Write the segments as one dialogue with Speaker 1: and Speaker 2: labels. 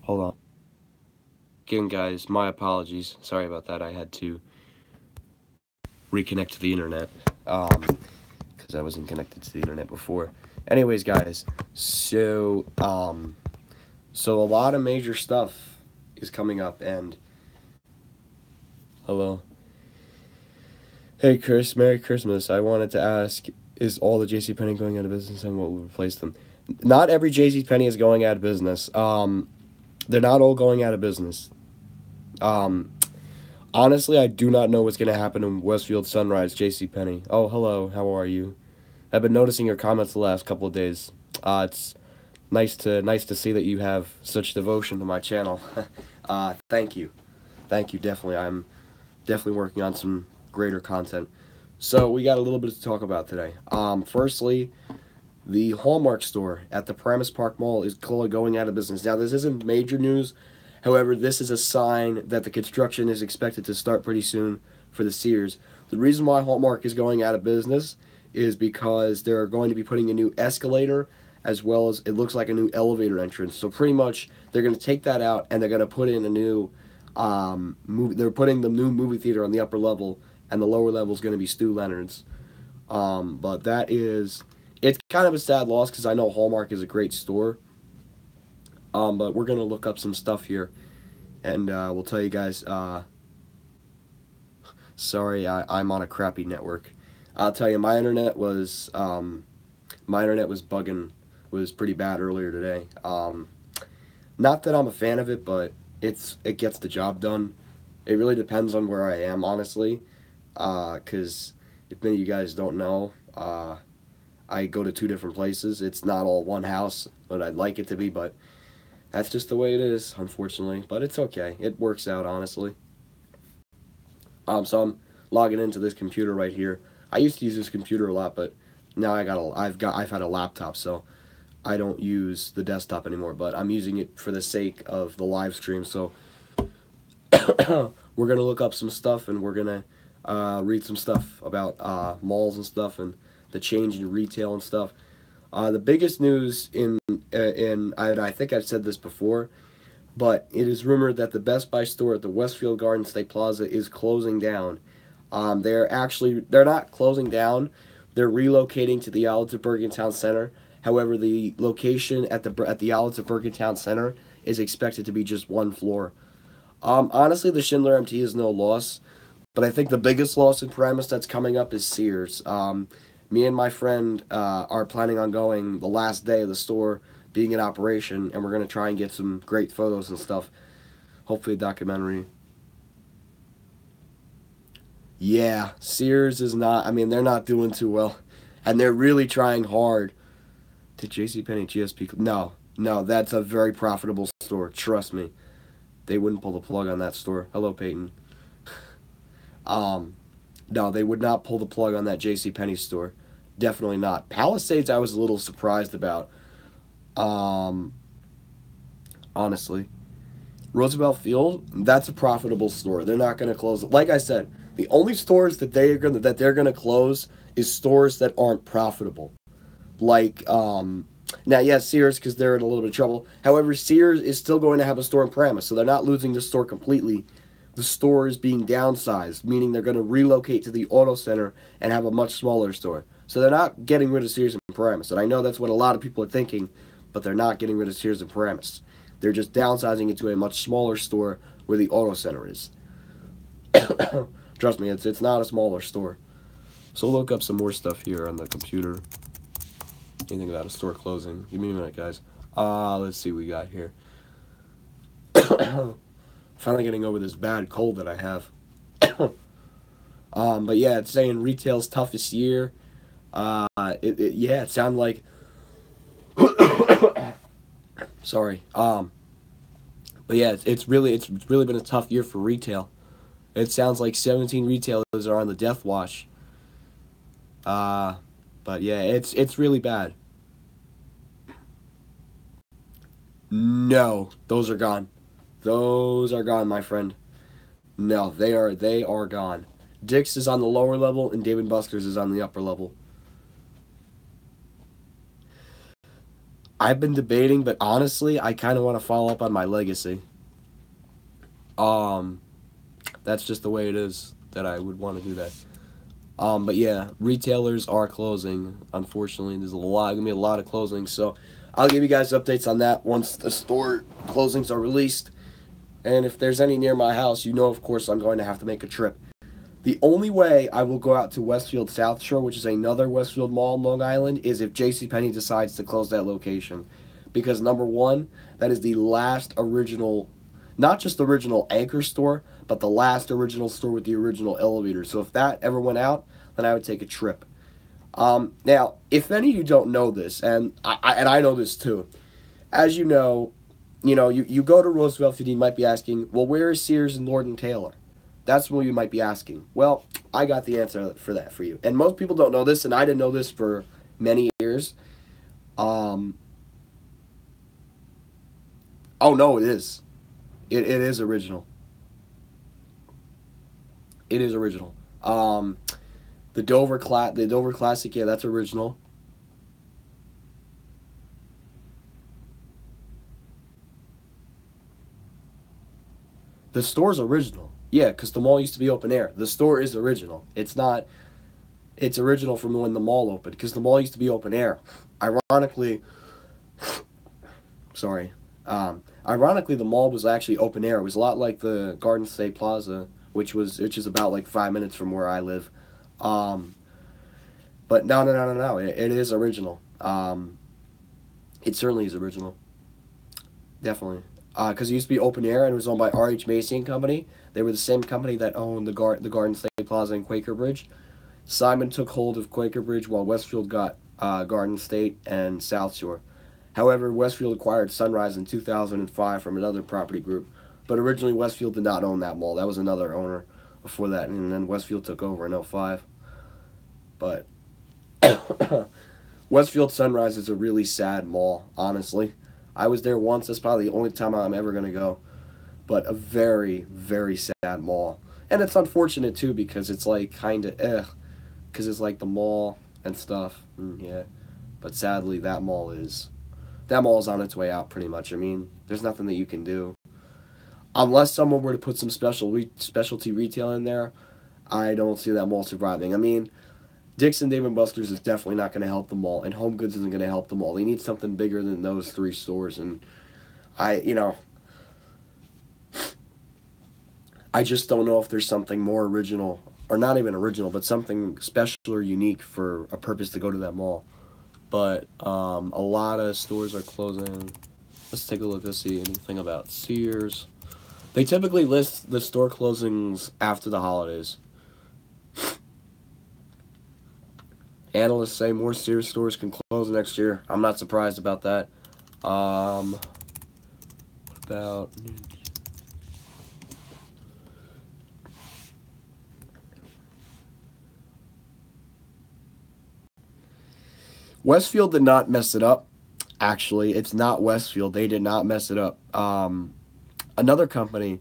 Speaker 1: Hold on. Again, guys, my apologies. Sorry about that. I had to reconnect to the internet because I wasn't connected to the internet before. Anyways, guys, so a lot of major stuff is coming up, and hello, hey Chris, Merry Christmas. I wanted to ask, is all the JCPenney going out of business, and what will replace them? Not every JCPenney is going out of business. They're not all going out of business. Um, Honestly, I do not know what's going to happen in Westfield Sunrise, JCPenney. Oh, hello, how are you? I've been noticing your comments the last couple of days. It's nice to see that you have such devotion to my channel. Thank you. Thank you, definitely. I'm definitely working on some greater content. So, we got a little bit to talk about today. Firstly, the Hallmark store at the Paramus Park Mall is going out of business. Now, this isn't major news. However, this is a sign that the construction is expected to start pretty soon for the Sears. The reason why Hallmark is going out of business is because they're going to be putting a new escalator as well as it looks like a new elevator entrance. So pretty much they're going to take that out and they're going to put in a new they're putting the new movie theater on the upper level, and the lower level is going to be Stu Leonard's. But it's kind of a sad loss because I know Hallmark is a great store. But we're gonna look up some stuff here, and we'll tell you guys. Sorry, I'm on a crappy network. I'll tell you, my internet was bugging, was pretty bad earlier today. Not that I'm a fan of it, but it gets the job done. It really depends on where I am, honestly. Because if many of you guys don't know, I go to two different places. It's not all one house, but I'd like it to be, but that's just the way it is, unfortunately. But it's okay. It works out, honestly. So I'm logging into this computer right here. I used to use this computer a lot, but now I've had a laptop, so I don't use the desktop anymore. But I'm using it for the sake of the live stream. So we're gonna look up some stuff, and we're gonna read some stuff about malls and stuff, and the change in retail and stuff. The biggest news I think I've said this before, but it is rumored that the Best Buy store at the Westfield Garden State Plaza is closing down. They're not closing down. They're relocating to the outlets of Bergentown Center. However, the location at the outlets of Bergentown Center is expected to be just one floor. Honestly, the Schindler MT is no loss, but I think the biggest loss in Paramus that's coming up is Sears. Me and my friend are planning on going the last day of the store being in operation, and we're going to try and get some great photos and stuff. Hopefully a documentary. Yeah, Sears is not, I mean, they're not doing too well. And they're really trying hard to JCPenney, GSP. No, that's a very profitable store. Trust me. They wouldn't pull the plug on that store. Hello, Peyton. Um, no, they would not pull the plug on that JCPenney store. Definitely not. Palisades, I was a little surprised about. Um, Honestly, Roosevelt Field, that's a profitable store. They're not going to close it. Like I said, the only stores they're gonna close is stores that aren't profitable. Like now, yes, Sears because they're in a little bit of trouble. However, Sears is still going to have a store in Paramus, so they're not losing the store completely. The store is being downsized, meaning they're going to relocate to the auto center and have a much smaller store. So they're not getting rid of Sears and Paramus, and I know that's what a lot of people are thinking, but they're not getting rid of Sears and Paramus. They're just downsizing it to a much smaller store where the auto center is. Trust me, it's not a smaller store. So look up some more stuff here on the computer. Anything about a store closing? Give me a minute, guys. Let's see what we got here. Finally getting over this bad cold that I have. But yeah, it's saying retail's toughest year. It sounded like. Sorry. But yeah, it's really been a tough year for retail. It sounds like 17 retailers are on the death watch. Uh, but yeah, it's really bad. No, those are gone. Those are gone, my friend. No, they are gone. Dick's is on the lower level and David Buster's is on the upper level. I've been debating, but honestly, I kind of want to follow up on my legacy. Um, that's just the way it is that I would want to do that. But yeah, retailers are closing. Unfortunately, there's gonna be a lot of closings. So I'll give you guys updates on that once the store closings are released. And if there's any near my house, you know, of course, I'm going to have to make a trip. The only way I will go out to Westfield South Shore, which is another Westfield mall in Long Island, is if JCPenney decides to close that location. Because number one, that is the last original, not just original anchor store, but the last original store with the original elevator. So if that ever went out, then I would take a trip. Now, if any of you don't know this, and I know this too, as you go to Roosevelt and you might be asking, well, where is Sears and Lord and Taylor? That's what you might be asking. Well, I got the answer for that for you. And most people don't know this, and I didn't know this for many years. Um, oh no, it is. It is original. It is original. The Dover Classic, yeah, that's original. The store's original. Yeah, because the mall used to be open air. The store is original. It's not. It's original from when the mall opened because the mall used to be open air. Ironically, sorry. Ironically, the mall was actually open air. It was a lot like the Garden State Plaza, which is about like 5 minutes from where I live. Um, but no, no, no, no, no. It is original. It certainly is original. Definitely. Because it used to be open air and it was owned by R.H. Macy and Company. They were the same company that owned the Garden State Plaza and Quaker Bridge. Simon took hold of Quaker Bridge while Westfield got Garden State and South Shore. However, Westfield acquired Sunrise in 2005 from another property group, but originally Westfield did not own that mall. That was another owner before that, and then Westfield took over in '05. But Westfield Sunrise is a really sad mall, honestly. I was there once. That's probably the only time I'm ever going to go. But a very, very sad mall. And it's unfortunate, too, because it's like kind of because it's like the mall and stuff. Yeah. But sadly, that mall is on its way out pretty much. I mean, there's nothing that you can do unless someone were to put some specialty retail in there. I don't see that mall surviving. I mean, Dick's and Dave and Buster's is definitely not going to help the mall, and Home Goods isn't going to help the mall. They need something bigger than those three stores, and I, you know, I just don't know if there's something more original, or not even original, but something special or unique for a purpose to go to that mall. But a lot of stores are closing. Let's take a look to see anything about Sears. They typically list the store closings after the holidays. Analysts say more Sears stores can close next year. I'm not surprised about that. What about Westfield did not mess it up. Actually, it's not Westfield. They did not mess it up. Another company.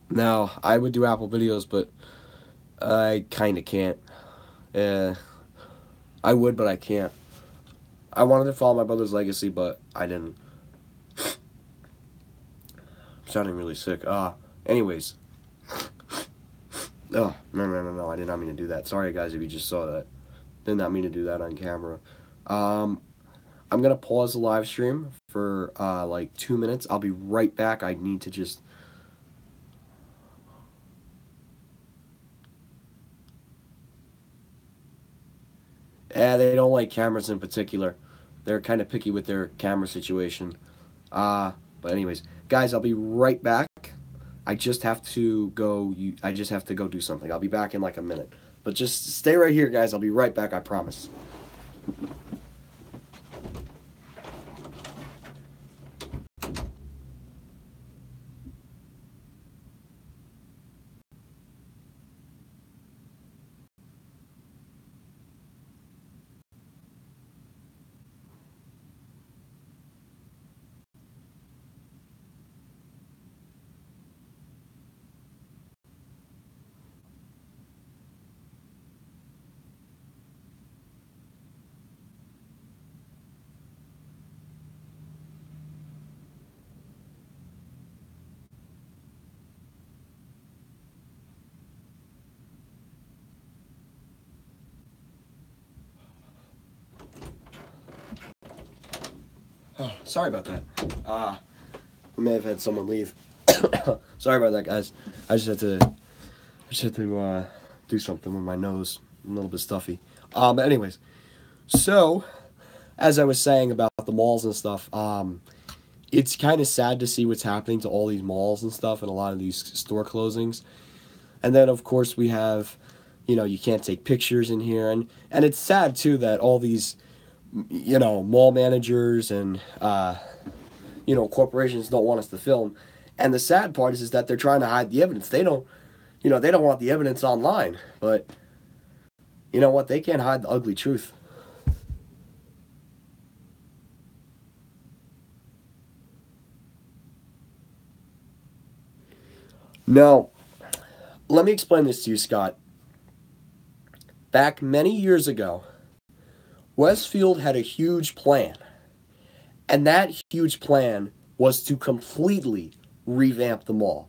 Speaker 1: Now, I would do Apple videos, but I kind of can't. Uh, I would, but I can't. I wanted to follow my brother's legacy, but I didn't. I'm sounding really sick. Anyways. Oh, no, no, no, no. I did not mean to do that. Sorry, guys, if you just saw that. Did not mean to do that on camera. Um, I'm going to pause the live stream for like 2 minutes. I'll be right back. I need to just. They don't like cameras in particular. They're kind of picky with their camera situation. But anyways, guys, I'll be right back. I just have to go. I just have to go do something. I'll be back in like a minute. But just stay right here, guys. I'll be right back. I promise. Oh, sorry about that. We may have had someone leave. Sorry about that, guys. I just had to do something with my nose. I'm a little bit stuffy. But anyways, so as I was saying about the malls and stuff, it's kind of sad to see what's happening to all these malls and stuff, and a lot of these store closings. And then of course we have, you can't take pictures in here, and it's sad too that all these, mall managers and corporations don't want us to film. And the sad part is that they're trying to hide the evidence. They don't want the evidence online, but you know what? They can't hide the ugly truth. Now, let me explain this to you, Scott. Back many years ago, Westfield had a huge plan, and that huge plan was to completely revamp the mall.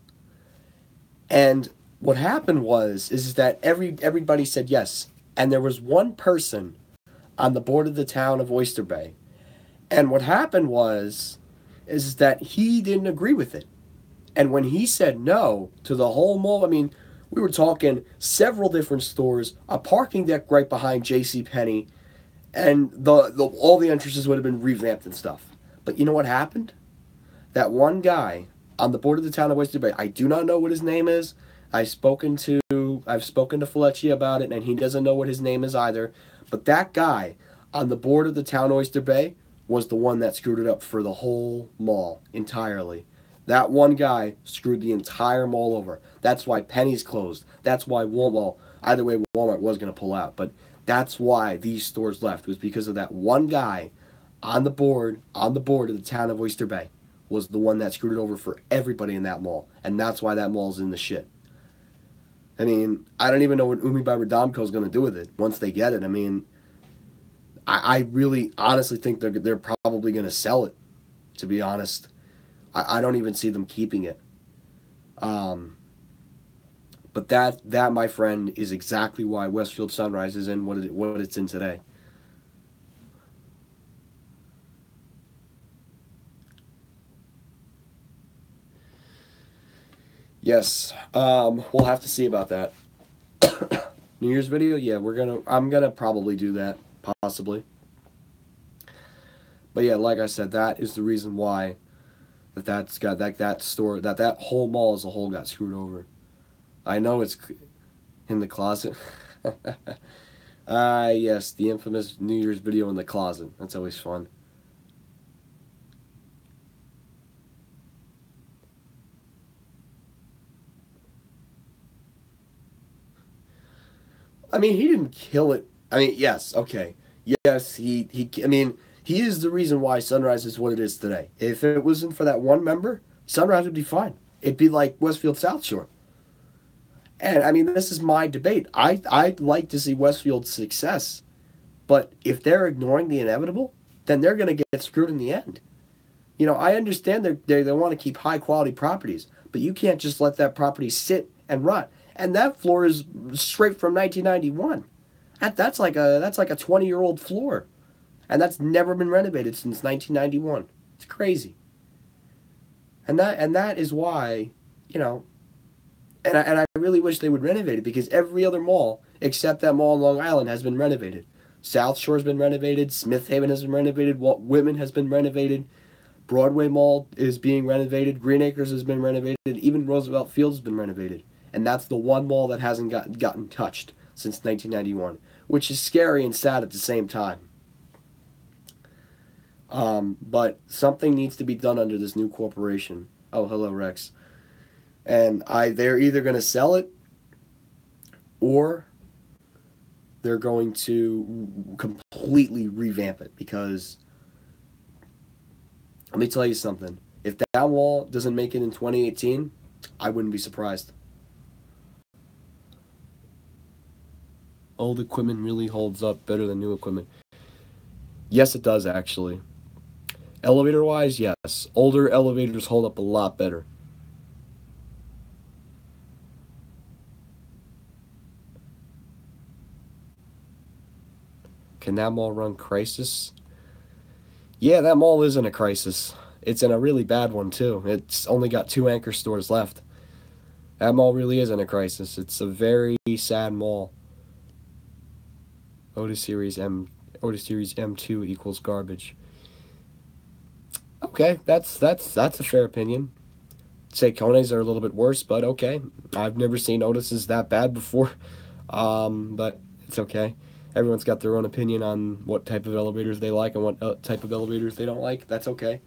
Speaker 1: And what happened is that everybody said yes, and there was one person on the board of the town of Oyster Bay. And what happened is that he didn't agree with it. And when he said no to the whole mall, I mean, we were talking several different stores, a parking deck right behind J.C. Penney, and the all the entrances would have been revamped and stuff. But you know what happened? That one guy on the board of the town of Oyster Bay, I do not know what his name is. I've spoken to Fletchy about it, and he doesn't know what his name is either. But that guy on the board of the town of Oyster Bay was the one that screwed it up for the whole mall entirely. That one guy screwed the entire mall over. That's why Penny's closed. That's why Walmart, either way, Walmart was going to pull out. But that's why these stores left, was because of that one guy on the board of the town of Oyster Bay was the one that screwed it over for everybody in that mall. And that's why that mall's in the shit. I mean, I don't even know what Umi by Radomko is going to do with it once they get it. I mean, I really honestly think they're probably going to sell it, to be honest. I don't even see them keeping it. But that, my friend, is exactly why Westfield Sunrise is in what it's in today. Yes, we'll have to see about that. New Year's video, yeah, I'm gonna probably do that, possibly. But yeah, like I said, that is the reason why that's got that store that whole mall as a whole got screwed over. I know it's in the closet. Yes, the infamous New Year's video in the closet. That's always fun. I mean, he didn't kill it. I mean, yes, okay. Yes, I mean, he is the reason why Sunrise is what it is today. If it wasn't for that one member, Sunrise would be fine. It'd be like Westfield South Shore. And I mean, this is my debate. I'd like to see Westfield's success, but if they're ignoring the inevitable, then they're going to get screwed in the end. I understand they want to keep high quality properties, but you can't just let that property sit and rot. And that floor is straight from 1991. That's like a 20-year-old floor, and that's never been renovated since 1991. It's crazy. And that is why, you know, and I really wish they would renovate it, because every other mall except that mall in Long Island has been renovated. South Shore's been renovated. Smith Haven has been renovated. Walt Whitman has been renovated. Broadway Mall is being renovated. Green Acres has been renovated. Even Roosevelt Field has been renovated. And that's the one mall that hasn't gotten touched since 1991, which is scary and sad at the same time. But something needs to be done under this new corporation. Oh, hello, Rex. And they're either going to sell it, or they're going to completely revamp it, because let me tell you something. If that wall doesn't make it in 2018, I wouldn't be surprised. Old equipment really holds up better than new equipment. Yes, it does, actually. Elevator wise, yes. Older elevators hold up a lot better. Can that mall run Crisis? Yeah, that mall is in a crisis. It's in a really bad one too. It's only got 2 anchor stores left. That mall really is in a crisis. It's a very sad mall. Otis Series M Otis Series M2 equals garbage. Okay, that's a fair opinion. Say Kones are a little bit worse, but okay. I've never seen Otis's that bad before. But it's okay. Everyone's got their own opinion on what type of elevators they like and what type of elevators they don't like. That's okay.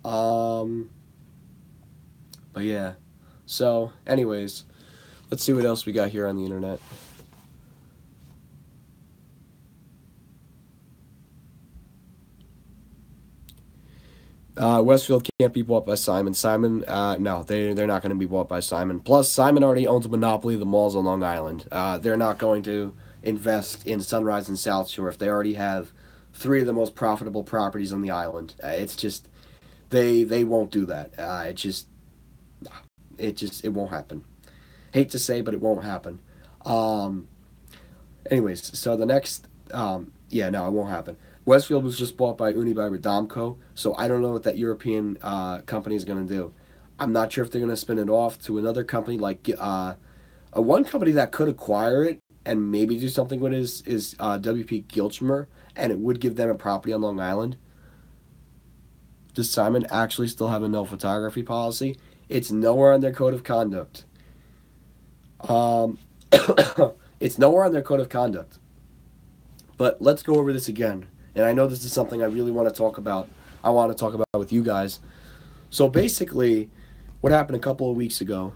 Speaker 1: Um, but yeah. So, anyways, let's see what else we got here on the internet. Westfield can't be bought by Simon. Simon, no, they're not going to be bought by Simon. Plus, Simon already owns a monopoly of the malls on Long Island. They're not going to invest in Sunrise and South Shore if they already have three of the most profitable properties on the island. It's just they won't do that. It won't happen. Hate to say, but it won't happen. Um, Anyways, so the next, yeah, no, it won't happen. Westfield was just bought by Uni by Radamco, so I don't know what that European company is going to do. I'm not sure if they're going to spin it off to another company like one company that could acquire it and maybe do something with it is WP Gilchmer, and it would give them a property on Long Island. Does Simon actually still have a no photography policy? It's nowhere on their code of conduct. Um, it's nowhere on their code of conduct. But let's go over this again. And I know this is something I really want to talk about. I want to talk about with you guys. So basically, what happened a couple of weeks ago.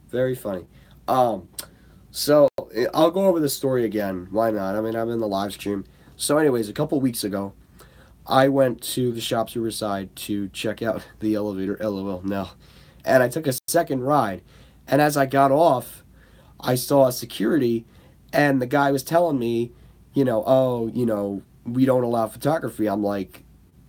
Speaker 1: Very funny. Um, so I'll go over the story again. Why not? I mean, I'm in the live stream. So, anyways, a couple of weeks ago, I went to the Shops Riverside to check out the elevator. LOL, no. And I took a second ride. And as I got off, I saw a security, and the guy was telling me, oh, we don't allow photography. I'm like,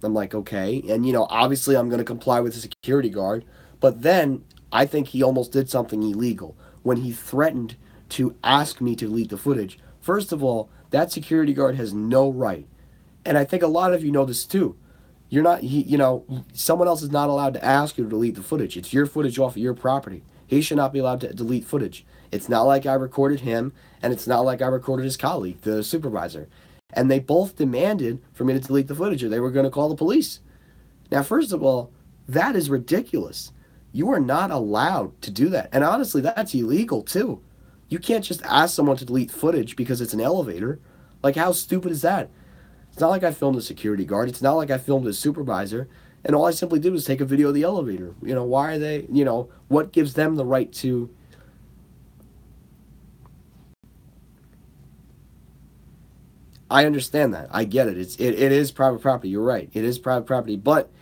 Speaker 1: okay. And, obviously I'm going to comply with the security guard. But then I think he almost did something illegal when he threatened to ask me to delete the footage. First of all, that security guard has no right. And I think a lot of you know this too. You're not, someone else is not allowed to ask you to delete the footage. It's your footage off of your property. He should not be allowed to delete footage. It's not like I recorded him, and it's not like I recorded his colleague, the supervisor. And they both demanded for me to delete the footage, or they were going to call the police. Now, first of all, that is ridiculous. You are not allowed to do that. And honestly, that's illegal too. You can't just ask someone to delete footage because it's an elevator. Like, how stupid is that? It's not like I filmed a security guard. It's not like I filmed a supervisor. And all I simply did was take a video of the elevator. Why are they, what gives them the right to. I understand that. I get it. It is private property. You're right. It is private property. But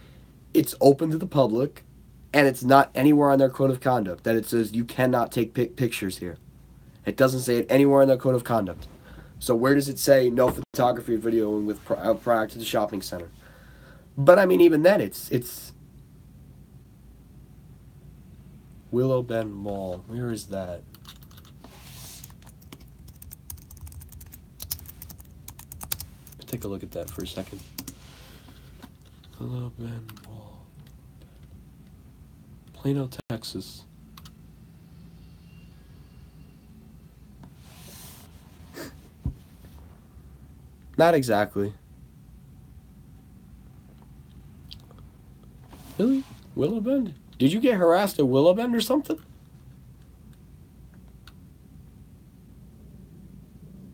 Speaker 1: it's open to the public, and it's not anywhere on their code of conduct that it says you cannot take pictures here. It doesn't say it anywhere in their code of conduct. So where does it say no photography or videoing with prior to the shopping center? But I mean, even then, it's Willow Bend Mall. Where is that? Take a look at that for a second. Willow Bend Mall, Plano, Texas. Not exactly. Really? Willow Bend? Did you get harassed at Willow Bend or something?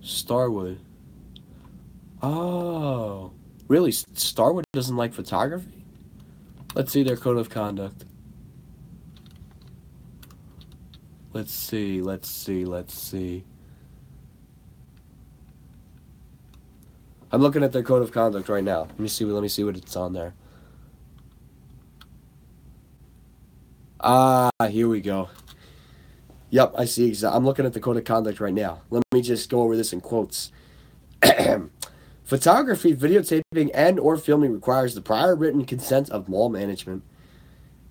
Speaker 1: Starwood. Oh. Really? Starwood doesn't like photography? Let's see their code of conduct. Let's see. I'm looking at their code of conduct right now. Let me see what it's on there. Here we go. Yep, I see. I'm looking at the code of conduct right now. Let me just go over this in quotes. Photography, videotaping, and or filming requires the prior written consent of mall management.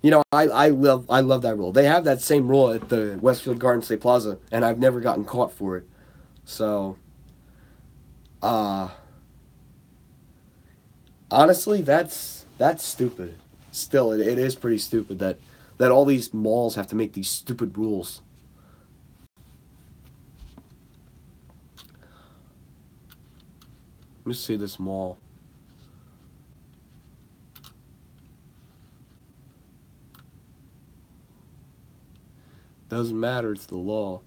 Speaker 1: You know, I love that rule. They have that same rule at the Westfield Garden State Plaza, and I've never gotten caught for it. So, uh, honestly, that's stupid. Still, it is pretty stupid that all these malls have to make these stupid rules. Let me see this mall. Doesn't matter. It's the law.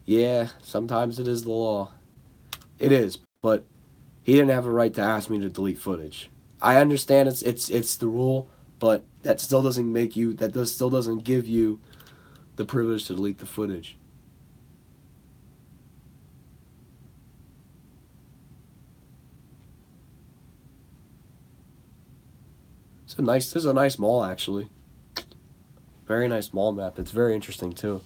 Speaker 1: Yeah, sometimes it is the law. It is, but he didn't have a right to ask me to delete footage. I understand it's the rule, but that still doesn't make you still doesn't give you the privilege to delete the footage. This is a nice mall actually. Very nice mall map. It's very interesting too.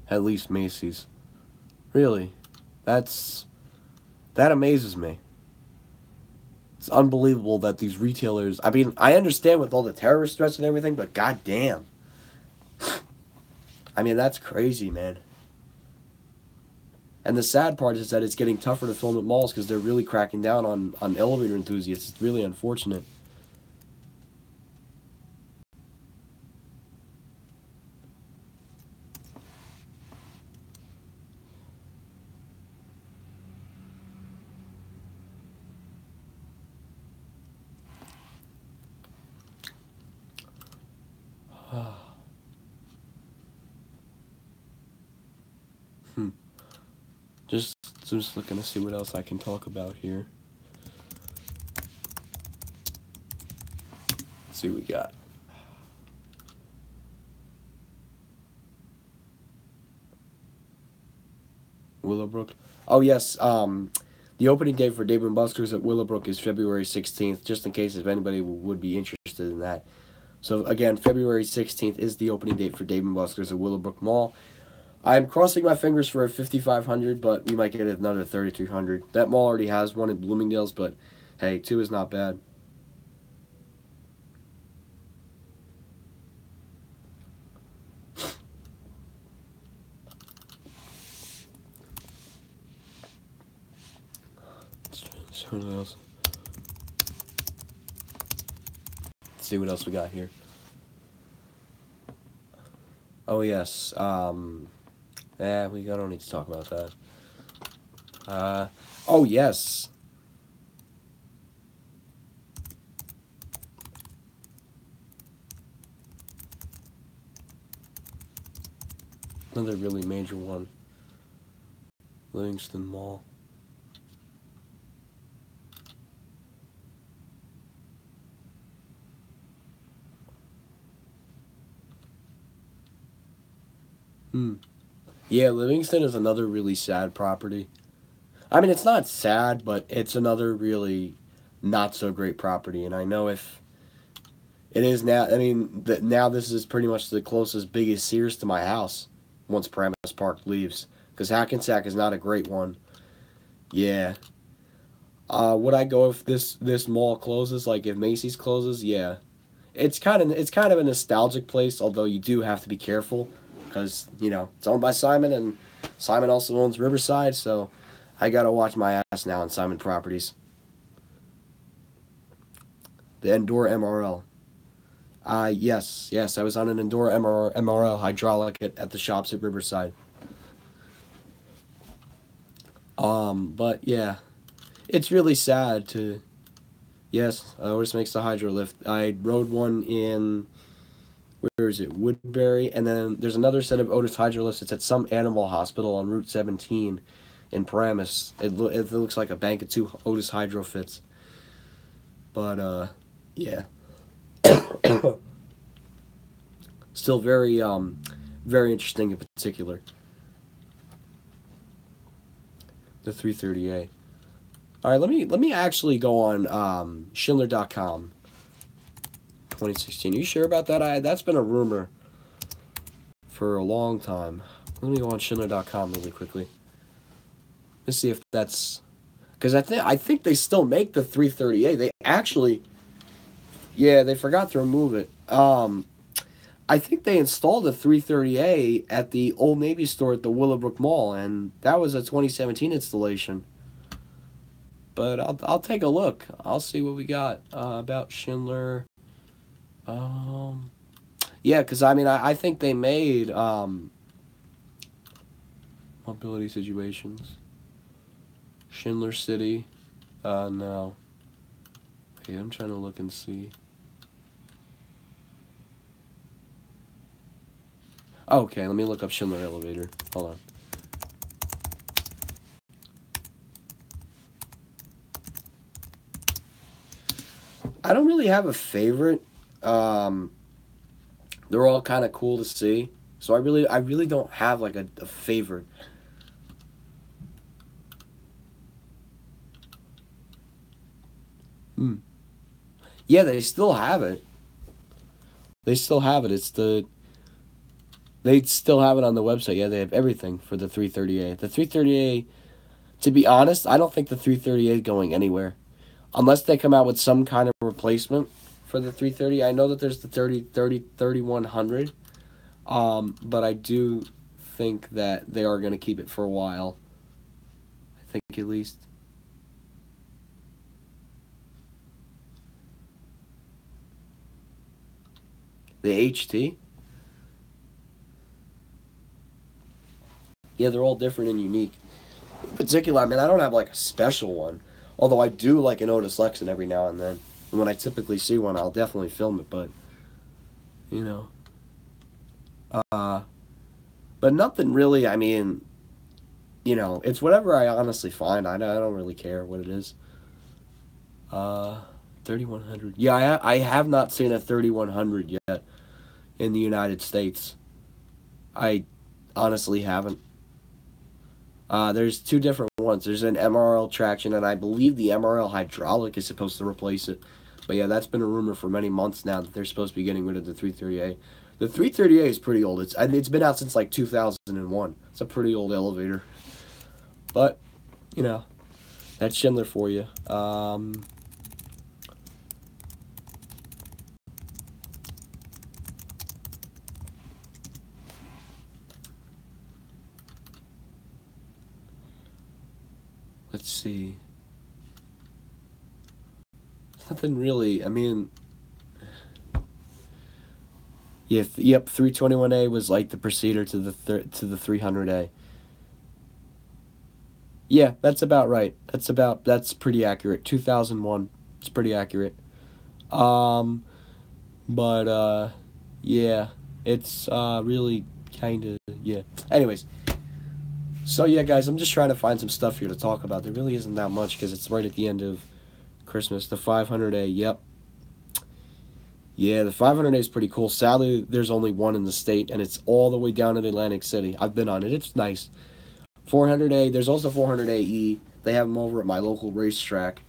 Speaker 1: At least Macy's. Really, that's that amazes me. It's unbelievable that these retailers. I mean, I understand with all the terrorist threats and everything, but goddamn. I mean, that's crazy, man. And the sad part is that it's getting tougher to film at malls because they're really cracking down on elevator enthusiasts. It's really unfortunate. Hmm. Just just looking to see what else I can talk about here. Let's see what we got. Willowbrook. Oh yes. The opening date for Dave and Buster's at Willowbrook is February 16th. Just in case if anybody would be interested in that. So again, February 16th is the opening date for Dave and Buster's at Willowbrook Mall. I'm crossing my fingers for a 5,500, but we might get another 3,300. That mall already has one in Bloomingdale's, but hey, two is not bad. Let's see what else we got here. Oh yes. We don't need to talk about that. Oh yes. Another really major one. Livingston Mall. Yeah, Livingston is another really sad property. I mean, it's not sad, but it's another really not so great property. And I know if it is now, I mean, now this is pretty much the closest, biggest Sears to my house once Paramus Park leaves. Because Hackensack is not a great one. Yeah. Would I go if this mall closes? Like if Macy's closes? Yeah. It's kind of a nostalgic place, although you do have to be careful because it's owned by Simon, and Simon also owns Riverside, so I gotta watch my ass now on Simon Properties. The Endure MRL. Yes, I was on an Endure MRL hydraulic at the shops at Riverside. But yeah, it's really sad to. Yes, Otis makes the hydro lift. I rode one in where is it? Woodbury, and then there's another set of Otis hydrolifts. It's at some animal hospital on Route 17 in Paramus. It looks like a bank of two Otis hydro fits. But yeah, still very interesting in particular. The 330A. All right, let me actually go on Schindler.com 2016. Are you sure about that? That's been a rumor for a long time. Let me go on Schindler.com really quickly. Let's see if that's because I think they still make the 330A. They actually, yeah, they forgot to remove it. I think they installed a 330A at the Old Navy store at the Willowbrook Mall, and that was a 2017 installation. But I'll take a look. I'll see what we got about Schindler. Um, yeah, because I mean I think they made mobility situations. Schindler City. No. Okay, I'm trying to look and see. Okay, let me look up Schindler Elevator. Hold on. I don't really have a favorite. Um, they're all kind of cool to see. So I really don't have like a favorite. Hmm. Yeah, they still have it. They still have it. They still have it on the website. Yeah, they have everything for the 330A. The 330A, to be honest, I don't think the 330A is going anywhere. Unless they come out with some kind of replacement for the 330. I know that there's the 3100. But I do think that they are going to keep it for a while. I think at least. The HT? Yeah, they're all different and unique. In particular, I mean, I don't have like a special one. Although I do like an Otis Lexan every now and then. And when I typically see one, I'll definitely film it, but, you know. Uh, but nothing really, I mean, it's whatever I honestly find. I don't really care what it is. Uh, 3100. Yeah, I have not seen a 3100 yet in the United States. I honestly haven't. There's two different ones. There's an MRL traction, and I believe the MRL hydraulic is supposed to replace it. But yeah, that's been a rumor for many months now that they're supposed to be getting rid of the 330A. The 330A is pretty old. It's been out since like 2001. It's a pretty old elevator. But, you know, that's Schindler for you. Let's see. Nothing really. I mean, yeah, yep. 321A was like the preceder to the 300A. Yeah, that's about right. That's pretty accurate. 2001. It's pretty accurate. Um, but yeah, it's really kind of yeah. Anyways, so yeah, guys, I'm just trying to find some stuff here to talk about. There really isn't that much because it's right at the end of Christmas. The 500A. Yep. Yeah, the 500A is pretty cool. Sadly, there's only one in the state, and it's all the way down in Atlantic City. I've been on it. It's nice. 400A. There's also 400AE. They have them over at my local racetrack,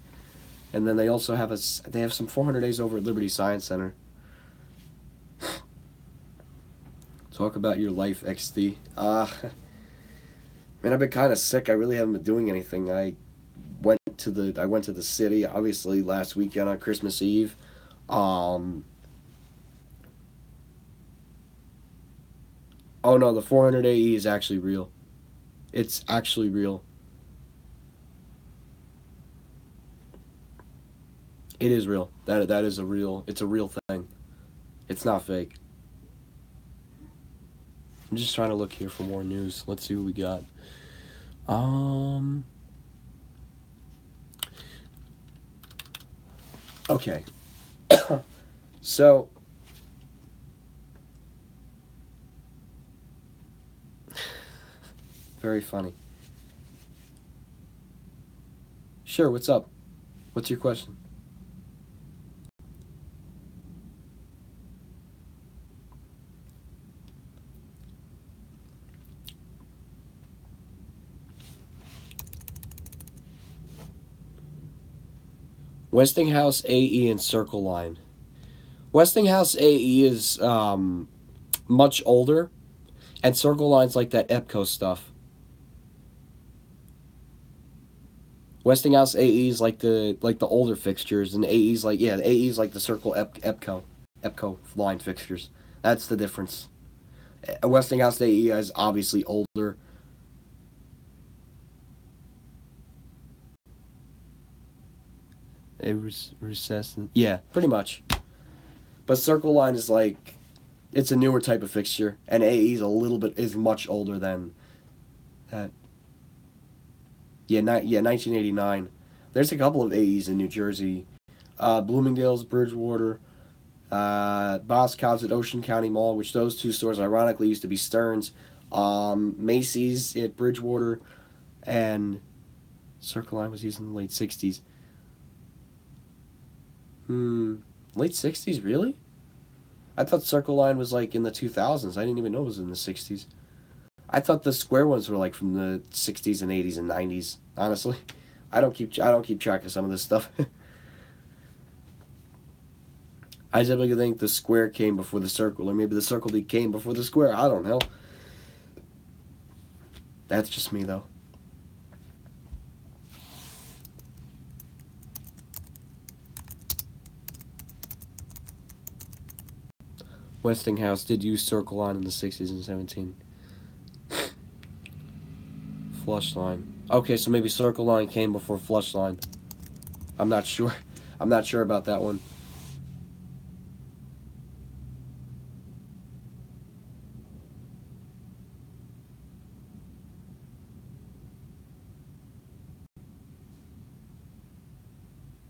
Speaker 1: and then they also have they have some 400As over at Liberty Science Center. Talk about your life, XD. Man, I've been kind of sick. I really haven't been doing anything. I went to the city obviously last weekend on Christmas Eve. Um, oh no, the 400AE is actually real. It's actually real. It is real. That is a real. It's a real thing. It's not fake. I'm just trying to look here for more news. Let's see what we got. Um. Okay. So, very funny. Sure. What's up? What's your question? Westinghouse AE and Circle Line. Westinghouse AE is much older. And Circle Line's like that EPCO stuff. Westinghouse AE's like the older fixtures, and AE's like yeah, the AE's like the Circle EPCO line fixtures. That's the difference. Westinghouse AE is obviously older. It was recessed. Yeah, pretty much. But Circle Line is like it's a newer type of fixture, and AE's a little bit is much older than that. Yeah, 1989. There's a couple of AEs in New Jersey. Bloomingdale's, Bridgewater, Boscov's at Ocean County Mall, which those two stores ironically used to be Stearns. Macy's at Bridgewater, and Circle Line was used in the late 60s. Hmm, late 60s, really? I thought Circle Line was like in the 2000s. I didn't even know it was in the 60s. I thought the square ones were like from the 60s and 80s and 90s. Honestly, I don't keep track of some of this stuff. I typically think the square came before the circle, or maybe the circle came before the square. I don't know. That's just me though. Westinghouse did use Circle Line in the 60s and 17. Flush Line. Okay, so maybe Circle Line came before Flush Line. I'm not sure. I'm not sure about that one.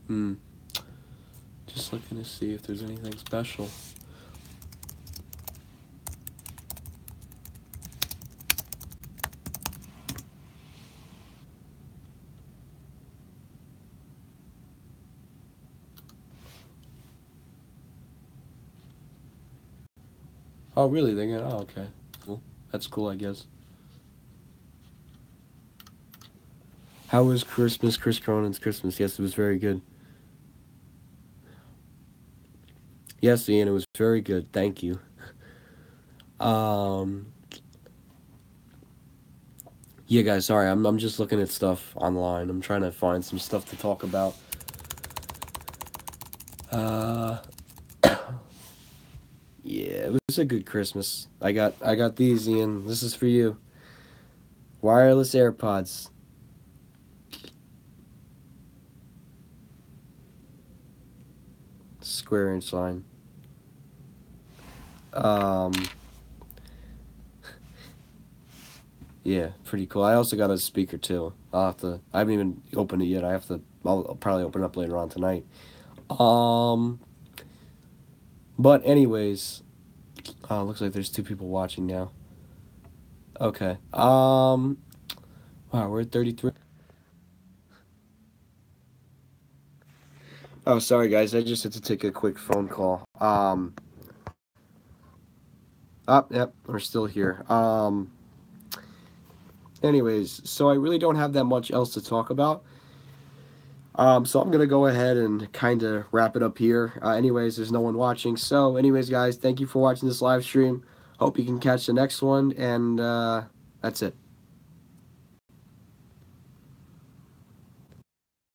Speaker 1: Hmm. Just looking to see if there's anything special. Oh, really? They're gonna. Oh, okay. Cool. That's cool, I guess. How was Christmas? Chris Cronin's Christmas. Yes, it was very good. Yes, Ian, it was very good. Thank you. Um. Yeah, guys. Sorry, I'm just looking at stuff online. I'm trying to find some stuff to talk about. Uh. Yeah, it was a good Christmas. I got these, Ian. This is for you. Wireless AirPods. Square inch line. Um. Yeah, pretty cool. I also got a speaker too. I'll have to. I haven't even opened it yet. I have to. I'll probably open it up later on tonight. Um. But anyways, looks like there's two people watching now. Okay. Wow, we're at 33. Oh, sorry guys. I just had to take a quick phone call. Yep, we're still here. Anyways, so I really don't have that much else to talk about. So I'm gonna go ahead and kind of wrap it up here. Anyways, there's no one watching. So, anyways, guys, thank you for watching this live stream. Hope you can catch the next one, and that's it.